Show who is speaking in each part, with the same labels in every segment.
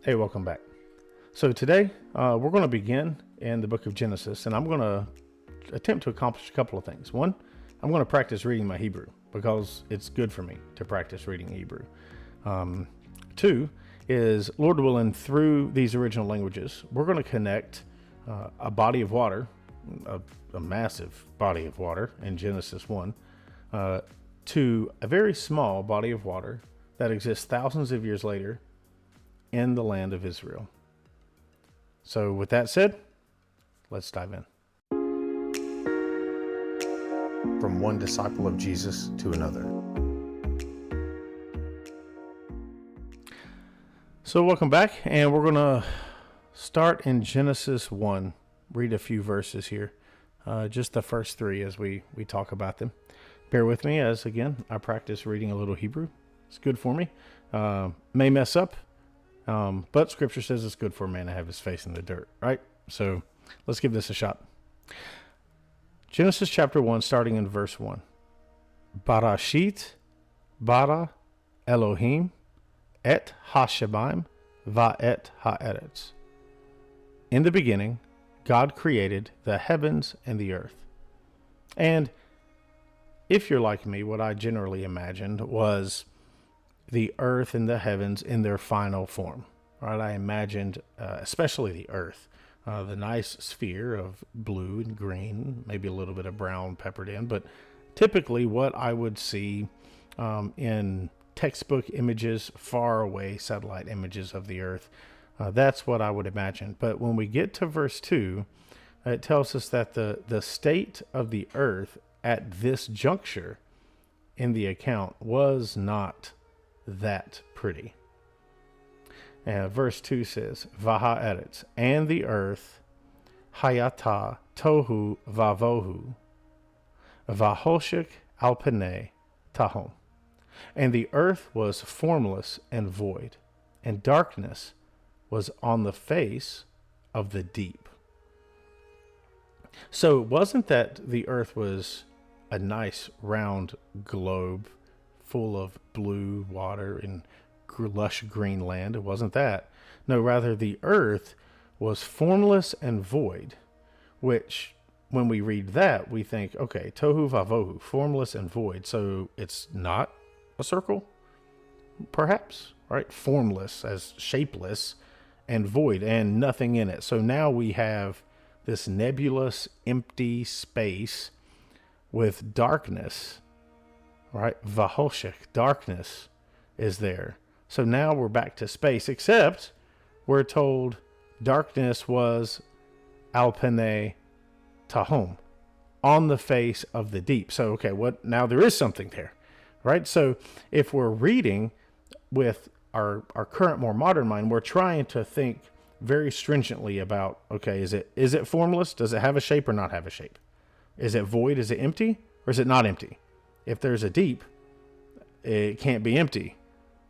Speaker 1: Hey, welcome back. So today we're going to begin in the book of Genesis, and I'm going to attempt to accomplish a couple of things. One, I'm going to practice reading my Hebrew because it's good for me to practice reading Hebrew. Two is, Lord willing, through these original languages, we're going to connect a body of water, a massive body of water in Genesis 1, to a very small body of water that exists thousands of years later in the land of Israel. So with that said, let's dive in.
Speaker 2: From one disciple of Jesus to another.
Speaker 1: So welcome back, and we're going to start in Genesis 1, read a few verses here, just the first three as we talk about them. Bear with me as, again, I practice reading a little Hebrew. It's good for me. May mess up, but Scripture says it's good for a man to have his face in the dirt, right? So let's give this a shot. Genesis chapter 1, starting in verse 1. Barashit bara Elohim et ha-shamayim va-et ha-eretz. In the beginning, God created the heavens and the earth. And if you're like me, what I generally imagined was the earth and the heavens in their final form. Right? I imagined, especially the earth, the nice sphere of blue and green, maybe a little bit of brown peppered in, but typically what I would see in textbook images, far away satellite images of the earth, that's what I would imagine. But when we get to verse 2, it tells us that the state of the earth at this juncture in the account was not that pretty. Verse 2 says, Vaha eretz, and the earth, hayata tohu vavohu, vahoshik al penei tahom. And the earth was formless and void, and darkness was on the face of the deep. So it wasn't that the earth was a nice round globe full of blue water and lush green land. It wasn't that. No, rather the earth was formless and void, which when we read that, we think, okay, tohu vavohu, formless and void. So it's not a circle, perhaps, right? Formless as shapeless and void and nothing in it. So now we have this nebulous, empty space with darkness, right? Vahoshik, darkness is there. So now we're back to space, except we're told darkness was al penei tahom, on the face of the deep. So, okay, what? Now there is something there, right? So if we're reading with our current, more modern mind, we're trying to think very stringently about, okay, is it formless? Does it have a shape or not have a shape? Is it void? Is it empty? Or is it not empty? If there's a deep, it can't be empty.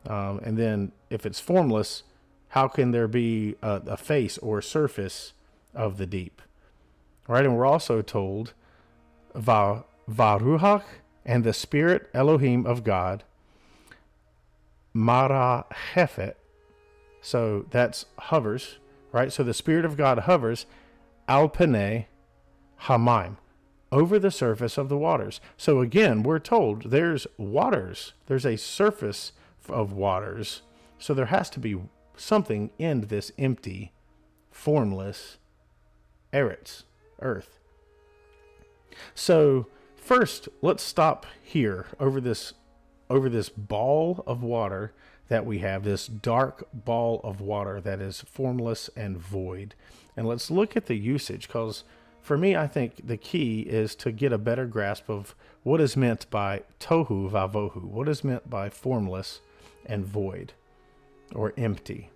Speaker 1: And then if it's formless, how can there be a face or surface of the deep? Right? And we're also told, Varuach, and the Spirit Elohim of God, Mara Hefet. So that's hovers, right? So the Spirit of God hovers, Al Penei Hamaim, over the surface of the waters. So again, we're told there's waters. There's a surface of waters. So there has to be something in this empty, formless eretz, earth. So first, let's stop here over this ball of water that we have, this dark ball of water that is formless and void. And let's look at the usage, because for me, I think the key is to get a better grasp of what is meant by tohu vavohu, what is meant by formless and void or empty.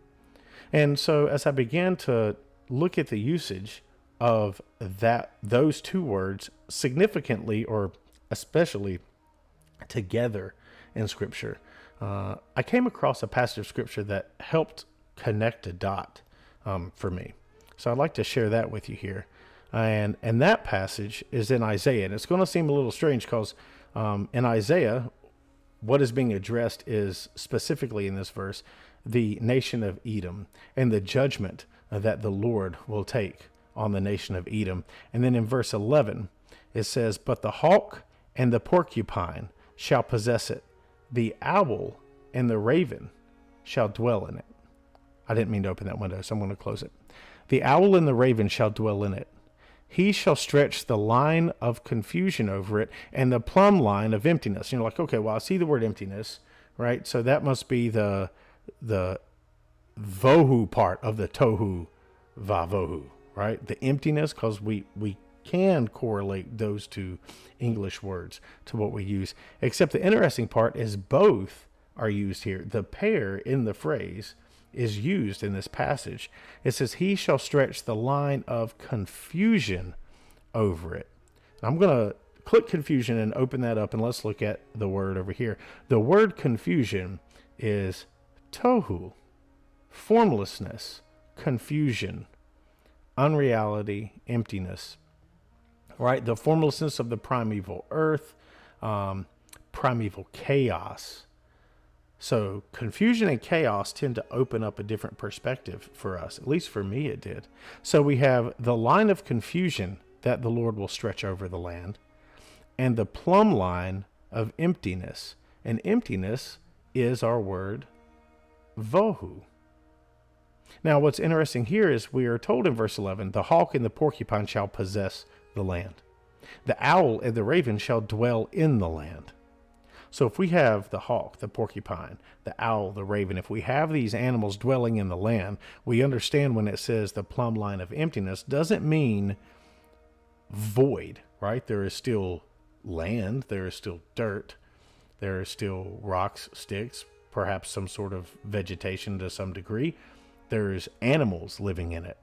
Speaker 1: And so as I began to look at the usage of those two words significantly or especially together in Scripture, I came across a passage of Scripture that helped connect a dot for me. So I'd like to share that with you here. And that passage is in Isaiah. And it's going to seem a little strange because in Isaiah, what is being addressed is specifically in this verse the nation of Edom and the judgment that the Lord will take on the nation of Edom. And then in verse 11, it says, "But the hawk and the porcupine shall possess it. The owl and the raven shall dwell in it." I didn't mean to open that window, so I'm going to close it. "The owl and the raven shall dwell in it. He shall stretch the line of confusion over it and the plumb line of emptiness." You're like, okay, well, I see the word emptiness, right? So that must be the Vohu part of the Tohu Vohu, right? The emptiness, because we can correlate those two English words to what we use. Except the interesting part is both are used here. The pair in the phrase is used in this passage. It says, "He shall stretch the line of confusion over it." And I'm going to click confusion and open that up, and let's look at the word over here. The word confusion is tohu, formlessness, confusion, unreality, emptiness, right? The formlessness of the primeval earth, primeval chaos. So confusion and chaos tend to open up a different perspective for us. At least for me, it did. So we have the line of confusion that the Lord will stretch over the land, and the plumb line of emptiness. And emptiness is our word vohu. Now, what's interesting here is we are told in verse 11, "The hawk and the porcupine shall possess the land. The owl and the raven shall dwell in the land." So if we have the hawk, the porcupine, the owl, the raven, if we have these animals dwelling in the land, we understand when it says the plumb line of emptiness doesn't mean void, right? There is still land, there is still dirt, there is still rocks, sticks, perhaps some sort of vegetation to some degree. There's animals living in it,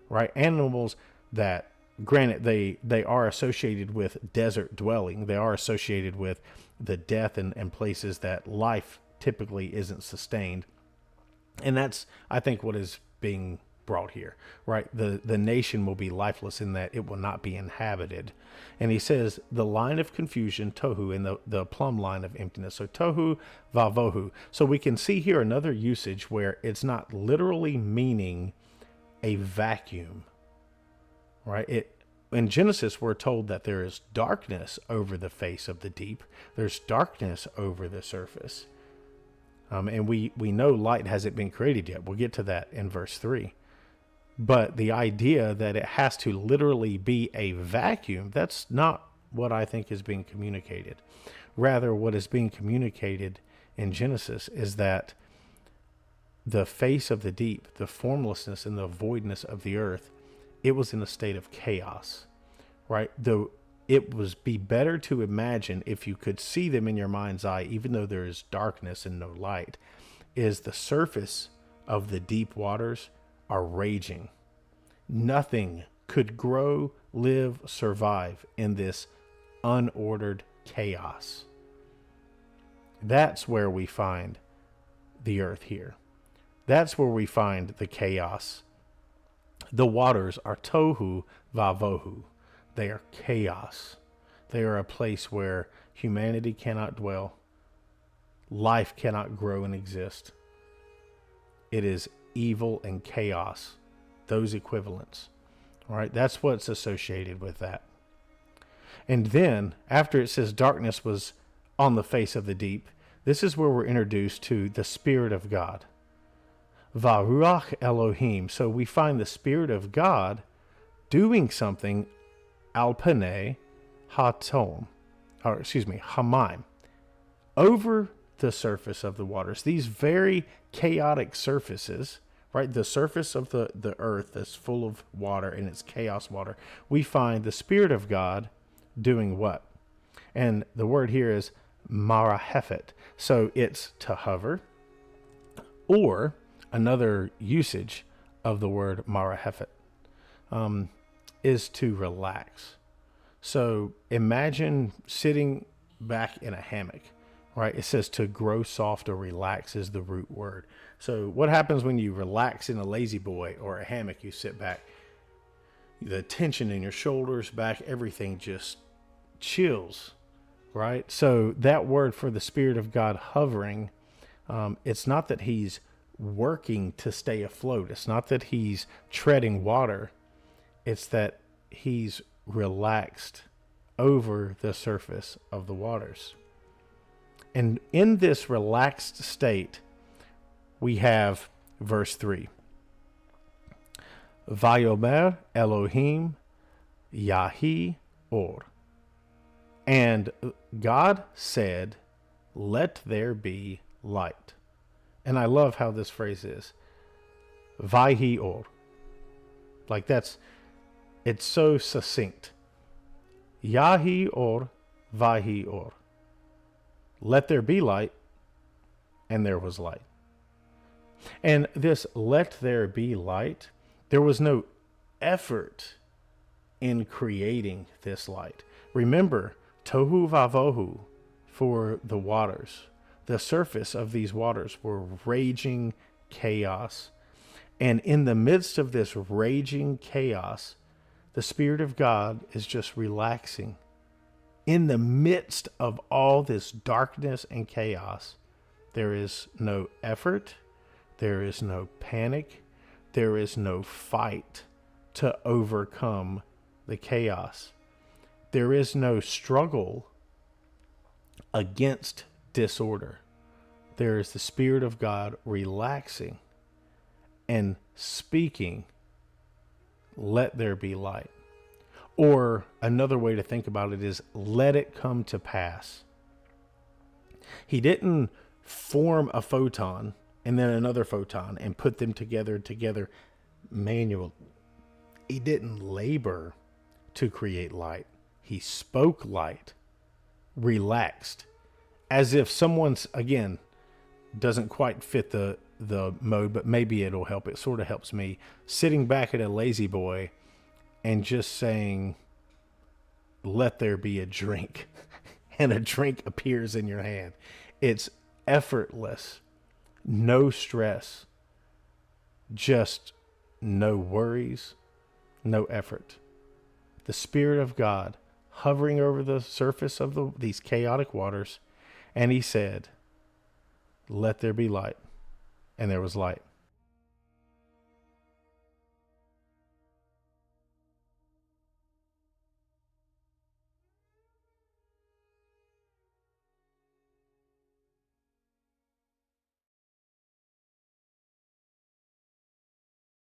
Speaker 1: right? Animals that, granted, they are associated with desert dwelling. They are associated with the death and places that life typically isn't sustained. And that's, I think, what is being brought here, right? The nation will be lifeless in that it will not be inhabited. And he says the line of confusion, tohu, and the plumb line of emptiness. So tohu vavohu. So we can see here another usage where it's not literally meaning a vacuum, right? In Genesis, we're told that there is darkness over the face of the deep. There's darkness over the surface. And we know light hasn't been created yet. We'll get to that in verse 3. But the idea that it has to literally be a vacuum, that's not what I think is being communicated. Rather, what is being communicated in Genesis is that the face of the deep, the formlessness and the voidness of the earth, it was in a state of chaos, right? Though it would be better to imagine, if you could see them in your mind's eye, even though there is darkness and no light, is the surface of the deep waters are raging. Nothing could grow, live, survive in this unordered chaos. That's where we find the earth here. That's where we find the chaos. The waters are tohu vavohu. They are chaos. They are a place where humanity cannot dwell. Life cannot grow and exist. It is evil and chaos, those equivalents. All right, that's what's associated with that. And then, after it says darkness was on the face of the deep, this is where we're introduced to the Spirit of God. Varuach Elohim. So we find the Spirit of God doing something al panei hatom, hamaim, over the surface of the waters. These very chaotic surfaces, right? The surface of the earth is full of water and it's chaos water. We find the Spirit of God doing what? And the word here is marahefet. So it's to hover, or another usage of the word marahefet is to relax. So imagine sitting back in a hammock, right? It says to grow soft or relax is the root word. So what happens when you relax in a lazy boy or a hammock? You sit back, the tension in your shoulders, back, everything just chills, right? So that word for the Spirit of God hovering, it's not that he's working to stay afloat. It's not that he's treading water, it's that he's relaxed over the surface of the waters. And in this relaxed state, we have verse 3. Vayomer Elohim Yahi Or. And God said, let there be light. And I love how this phrase is. Vahi Or. Like it's so succinct. Yahi Or, Vahi Or. Let there be light, and there was light. And this let there be light, there was no effort in creating this light. Remember, Tohu Vohu for the waters. The surface of these waters were raging chaos. And in the midst of this raging chaos, the Spirit of God is just relaxing. In the midst of all this darkness and chaos, there is no effort, there is no panic, there is no fight to overcome the chaos. There is no struggle against disorder. There is the Spirit of God relaxing and speaking, let there be light. Or another way to think about it is, let it come to pass. He didn't form a photon and then another photon and put them together manually. He didn't labor to create light. He spoke light, relaxed, as if someone's, again, doesn't quite fit the mode, but maybe it'll help. It sort of helps me. Sitting back at a lazy boy and just saying, let there be a drink, and a drink appears in your hand. It's effortless, no stress, just no worries, no effort. The Spirit of God hovering over the surface of these chaotic waters, and he said, let there be light, and there was light.